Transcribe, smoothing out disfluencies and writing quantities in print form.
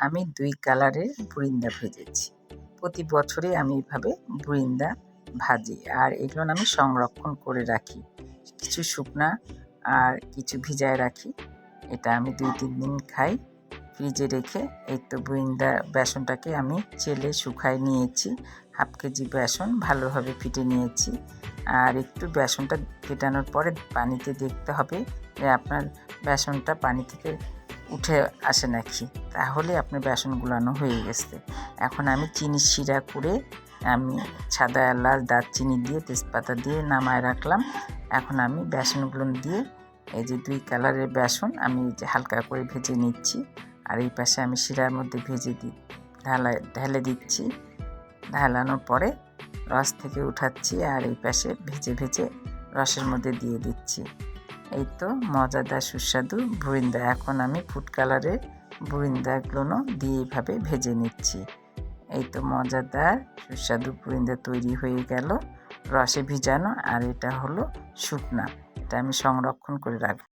আমি 2 কালারের বুরিন্দা ভেজেছি। প্রতি বছরে আমি এভাবে বুরিন্দা ভাজি, আর এগুলো আমি সংরক্ষণ করে রাখি। কিছু শুকনা আর কিছু ভিজায় রাখি। এটা আমি 2-3 দিন খাই ফ্রিজে রেখে। এই তো বুরিন্দা বেসনটাকে আমি চেলে শুকায় নিয়েছি। হাফ কেজি বেসন ভালোভাবে ফেটে নিয়েছি। আর একটু বেসনটা ফেটানোর পরে পানিতে দেখতে হবে যে আপনার বেসনটা পানি থেকে উঠে আসে নাকি, তাহলে আপনার বেসন গুলানো হয়ে গেছে। এখন আমি চিনির শিরা করে আমি সাদা এলাচ, দারচিনি দিয়ে, তেজপাতা দিয়ে নামায় রাখলাম। এখন আমি বেসনগুলো দিয়ে এই যে 2 কালারের বেসন আমি যে হালকা করে ভেজে নিচ্ছি, আর এই পাশে আমি শিরার মধ্যে ঢেলে দিচ্ছি। ঢালানোর পরে রস থেকে উঠাচ্ছি, আর এই পাশে ভেজে ভেজে রসের মধ্যে দিয়ে দিচ্ছি। এই তো মজাদার সুস্বাদু বুরিন্দা। এখন আমি ফুড কালারের বুরিন্দাগুলো দিয়ে এইভাবে ভেজে নিচ্ছি। এই তো মজাদার সুস্বাদু বুরিন্দা তৈরি হয়ে গেল, রসে ভিজানো। আর এটা হলো শুকনা, এটা আমি সংরক্ষণ করে রাখব।